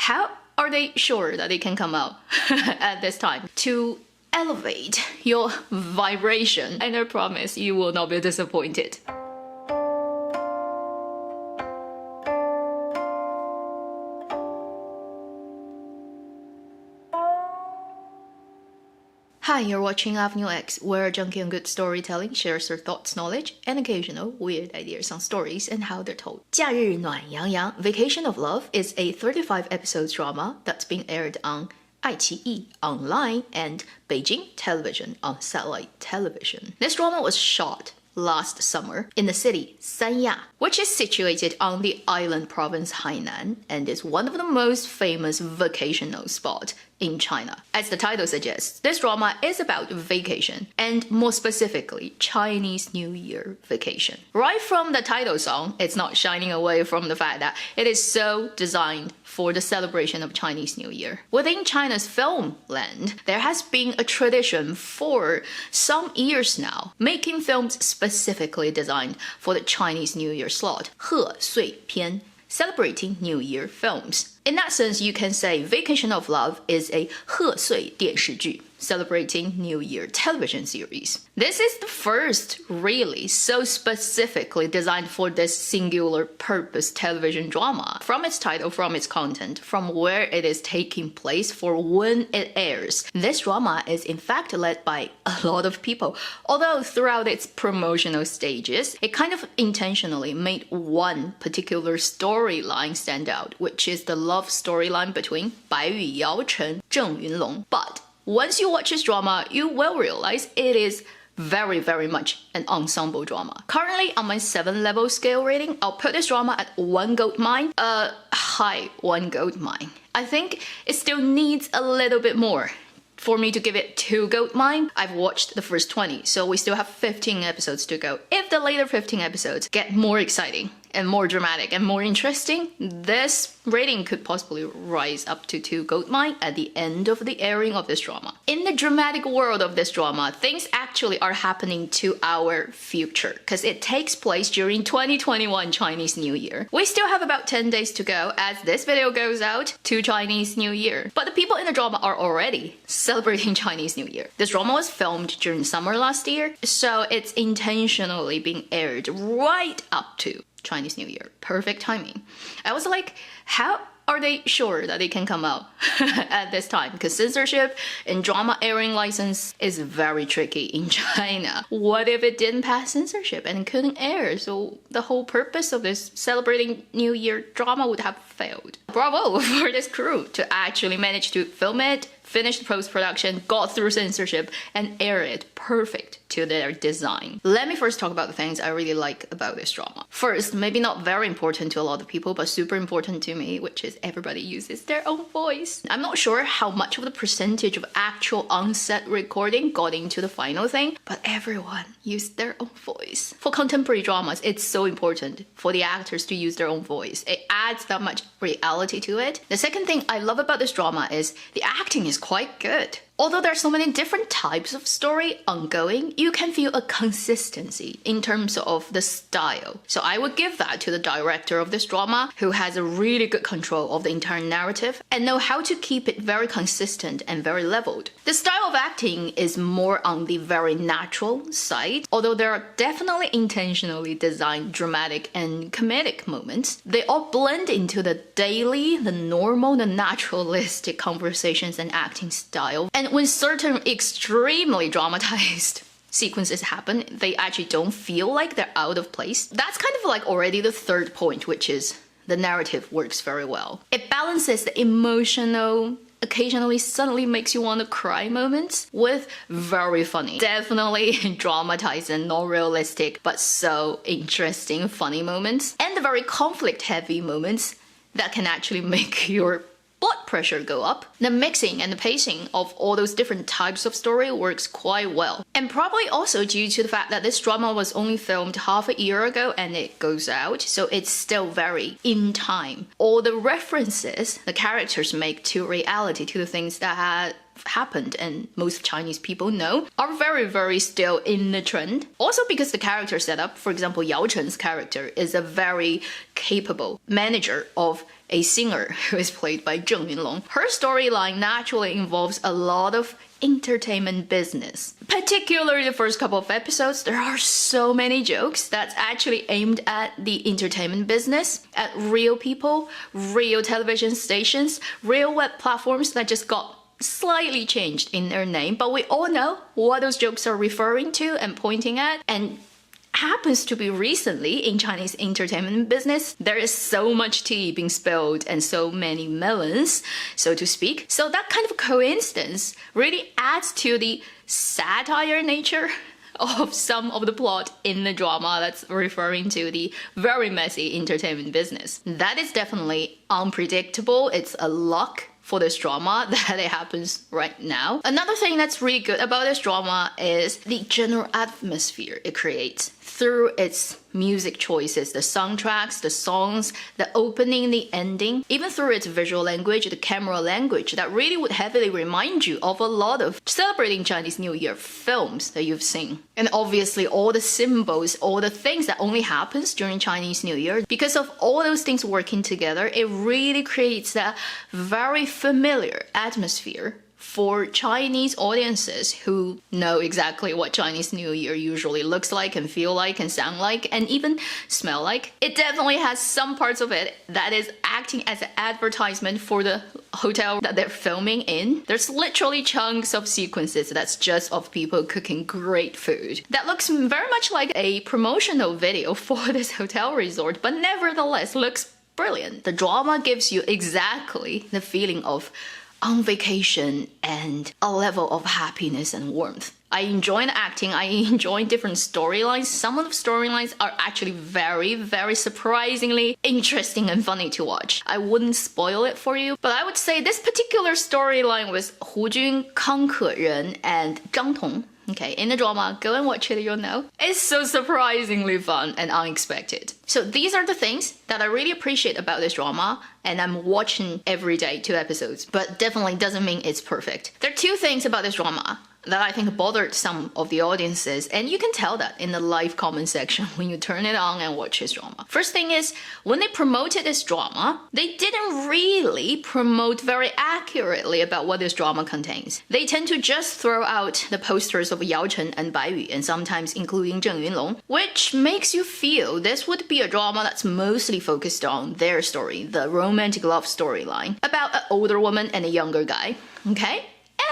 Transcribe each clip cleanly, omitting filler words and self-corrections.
how are they sure that they can come out at this time to elevate your vibration? And I promise you will not be disappointed. Hi, you're watching Avenue X, where a junkie on good storytelling shares their thoughts, knowledge, and occasional weird ideas on stories and how they're told. 假日暖洋洋, Vacation of Love is a 35-episode drama that's been aired on 爱奇艺 online and Beijing television on satellite television. This drama was shot last summer in the city Sanya, which is situated on the island province Hainan and is one of the most famous vacational spots in China. As the title suggests, this drama is about vacation, and more specifically, Chinese New Year vacation. Right from the title song, it's not shining away from the fact that it is so designed for the celebration of Chinese New Year. Within China's film land, there has been a tradition for some years now, making films specifically designed for the Chinese New Year slot, 贺岁片, celebrating New Year films. In that sense, you can say Vacation of Love is a 贺岁电视剧, celebrating New Year television series. This is the first really so specifically designed for this singular purpose television drama. From its title, from its content, from where it is taking place for when it airs. This drama is in fact led by a lot of people, although throughout its promotional stages, it kind of intentionally made one particular storyline stand out, which is the love storyline between Bai Yuyao Chen, Zheng Yunlong. But once you watch this drama, you will realize it is very, very much an ensemble drama. Currently, on my 7-level scale rating, I'll put this drama at 1 gold mine, a high 1 gold mine. I think it still needs a little bit more for me to give it 2 gold mine. I've watched the first 20, so we still have 15 episodes to go. If the later 15 episodes get more exciting and more dramatic and more interesting, this rating could possibly rise up to 2 gold mine at the end of the airing of this drama. In the dramatic world of this drama, things actually are happening to our future because it takes place during 2021 Chinese New Year. We still have about 10 days to go as this video goes out to Chinese New Year. But the people in the drama are already celebrating Chinese New Year. This drama was filmed during summer last year, so it's intentionally being aired right up to Chinese New Year. Perfect timing. I was like, how are they sure that they can come out at this time? Because censorship and drama airing license is very tricky in China. What if it didn't pass censorship and it couldn't air? So the whole purpose of this celebrating New Year drama would have failed. Bravo for this crew to actually manage to film it, finish the post-production, got through censorship, and air it perfect to their design. Let me first talk about the things I really like about this drama. First, maybe not very important to a lot of people, but super important to me, which is everybody uses their own voice. I'm not sure how much of the percentage of actual on-set recording got into the final thing, but everyone used their own voice. For contemporary dramas, it's so important for the actors to use their own voice. It adds that much reality to it. The second thing I love about this drama is the acting is quite good. Although there are so many different types of story ongoing, you can feel a consistency in terms of the style. So I would give that to the director of this drama, who has a really good control of the entire narrative and know how to keep it very consistent and very leveled. The style of acting is more on the very natural side, although there are definitely intentionally designed dramatic and comedic moments. They all blend into the daily, the normal, the naturalistic conversations and acting style. And when certain extremely dramatized sequences happen, they actually don't feel like they're out of place. That's kind of like already the third point, which is the narrative works very well. It balances the emotional, occasionally suddenly makes you want to cry moments with very funny, definitely dramatized and not realistic, but so interesting funny moments, and the very conflict heavy moments that can actually make your blood pressure go up. The mixing and the pacing of all those different types of story works quite well. And probably also due to the fact that this drama was only filmed half a year ago and it goes out, so it's still very in time. All the references the characters make to reality, to the things that had happened and most Chinese people know, are very, very still in the trend. Also because the character setup, for example, Yao Chen's character is a very capable manager of a singer who is played by Zheng Yunlong. Her storyline naturally involves a lot of entertainment business. Particularly the first couple of episodes, there are so many jokes that's actually aimed at the entertainment business, at real people, real television stations, real web platforms that just got slightly changed in their name, but we all know what those jokes are referring to and pointing at. And happens to be recently in Chinese entertainment business, there is so much tea being spilled and so many melons, so to speak. So that kind of coincidence really adds to the satire nature of some of the plot in the drama that's referring to the very messy entertainment business. That is definitely unpredictable. It's a luck for this drama that it happens right now. Another thing that's really good about this drama is the general atmosphere it creates through its music choices, the soundtracks, the songs, the opening, the ending, even through its visual language, the camera language that really would heavily remind you of a lot of celebrating Chinese New Year films that you've seen. And obviously all the symbols, all the things that only happens during Chinese New Year, because of all those things working together, it really creates that very familiar atmosphere for Chinese audiences who know exactly what Chinese New Year usually looks like and feel like and sound like and even smell like. It definitely has some parts of it that is acting as an advertisement for the hotel that they're filming in. There's literally chunks of sequences that's just of people cooking great food. That looks very much like a promotional video for this hotel resort, but nevertheless looks brilliant. The drama gives you exactly the feeling of on vacation and a level of happiness and warmth. I enjoy the acting, I enjoy different storylines. Some of the storylines are actually very, very surprisingly interesting and funny to watch. I wouldn't spoil it for you, but I would say this particular storyline with Hu Jun, Kang Keren, and Zhang Tong. Okay, in the drama, go and watch it, you'll know. It's so surprisingly fun and unexpected. So these are the things that I really appreciate about this drama, and I'm watching every day 2 episodes, but definitely doesn't mean it's perfect. There are 2 things about this drama that I think bothered some of the audiences, and you can tell that in the live comment section when you turn it on and watch this drama. First thing is, when they promoted this drama, they didn't really promote very accurately about what this drama contains. They tend to just throw out the posters of Yao Chen and Bai Yu, and sometimes including Zheng Yunlong, which makes you feel this would be a drama that's mostly focused on their story, the romantic love storyline, about an older woman and a younger guy, okay?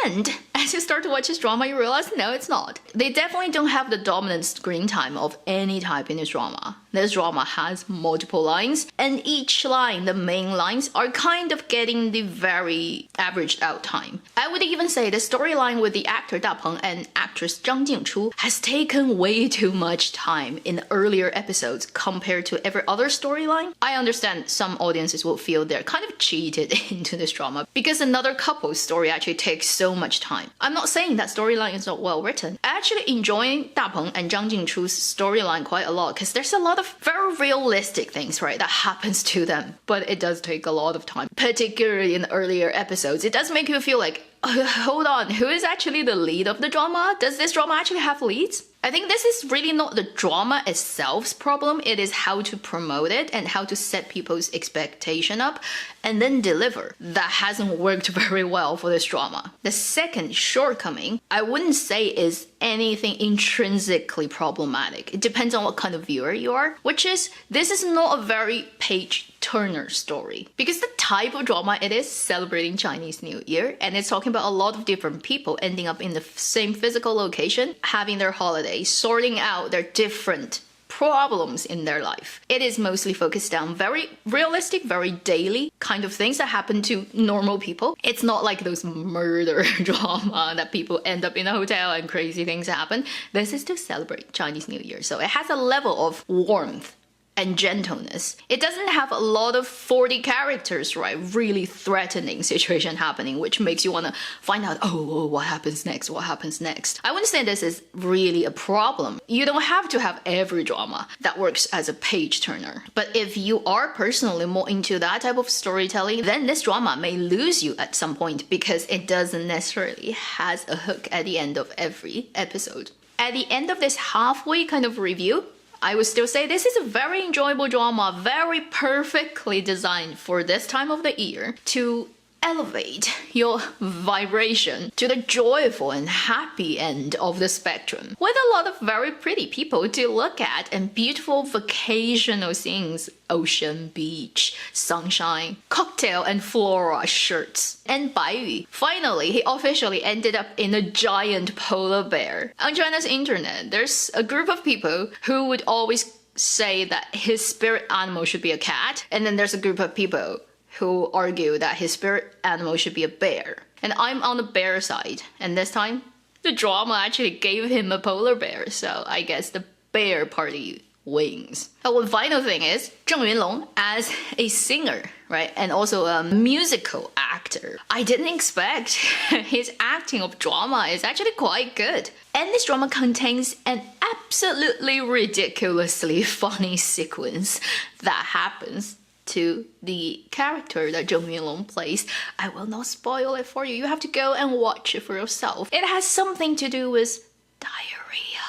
And as you start to watch this drama, you realize, no, it's not. They definitely don't have the dominant screen time of any type in this drama. This drama has multiple lines, and each line, the main lines, are kind of getting the very averaged out time. I would even say the storyline with the actor Da Peng and actress Zhang Jingchu has taken way too much time in the earlier episodes compared to every other storyline. I understand some audiences will feel they're kind of cheated into this drama because another couple's story actually takes so much time. I'm not saying that storyline is not well written. I actually enjoy Da Peng and Zhang Jingchu's storyline quite a lot because there's a lot of very realistic things, right, that happens to them. But it does take a lot of time, particularly in the earlier episodes. It does make you feel like, hold on, who is actually the lead of the drama? Does this drama actually have leads? I think this is really not the drama itself's problem, it is how to promote it and how to set people's expectation up and then deliver. That hasn't worked very well for this drama. The second shortcoming, I wouldn't say is anything intrinsically problematic. It depends on what kind of viewer you are, which is, this is not a very page-turner story. Because the type of drama it is celebrating Chinese New Year, and it's talking about a lot of different people ending up in the same physical location, having their holiday, sorting out their different problems in their life. It is mostly focused on very realistic, very daily kind of things that happen to normal people. It's not like those murder drama that people end up in a hotel and crazy things happen. This is to celebrate Chinese New Year. So it has a level of warmth and gentleness. It doesn't have a lot of 40 characters, right? Really threatening situation happening, which makes you want to find out, oh, what happens next? What happens next? I wouldn't say this is really a problem. You don't have to have every drama that works as a page turner. But if you are personally more into that type of storytelling, then this drama may lose you at some point because it doesn't necessarily has a hook at the end of every episode. At the end of this halfway kind of review, I would still say this is a very enjoyable drama, very perfectly designed for this time of the year to elevate your vibration to the joyful and happy end of the spectrum, with a lot of very pretty people to look at and beautiful vacational scenes, ocean, beach, sunshine, cocktail and flora shirts. And Baiyu, finally, he officially ended up in a giant polar bear. On China's internet, there's a group of people who would always say that his spirit animal should be a cat, and then there's a group of people who argue that his spirit animal should be a bear. And I'm on the bear side, and this time, the drama actually gave him a polar bear, so I guess the bear party wins. But one final thing is, Zheng Yunlong as a singer, right, and also a musical actor. I didn't expect his acting of drama is actually quite good. And this drama contains an absolutely ridiculously funny sequence that happens to the character that Zheng Yunlong plays. I will not spoil it for you. You have to go and watch it for yourself. It has something to do with diarrhea.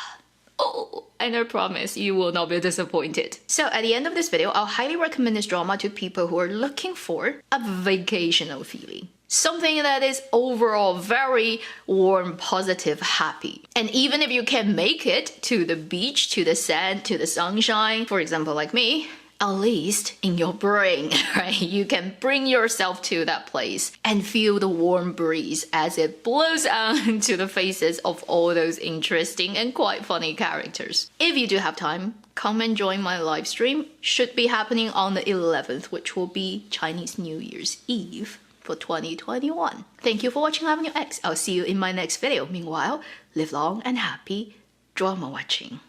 Oh, and I promise you will not be disappointed. So at the end of this video, I'll highly recommend this drama to people who are looking for a vacational feeling. Something that is overall very warm, positive, happy. And even if you can't make it to the beach, to the sand, to the sunshine, for example like me, at least in your brain, right? You can bring yourself to that place and feel the warm breeze as it blows on to the faces of all those interesting and quite funny characters. If you do have time, come and join my live stream. Should be happening on the 11th, which will be Chinese New Year's Eve for 2021. Thank you for watching Avenue X. I'll see you in my next video. Meanwhile, live long and happy drama watching.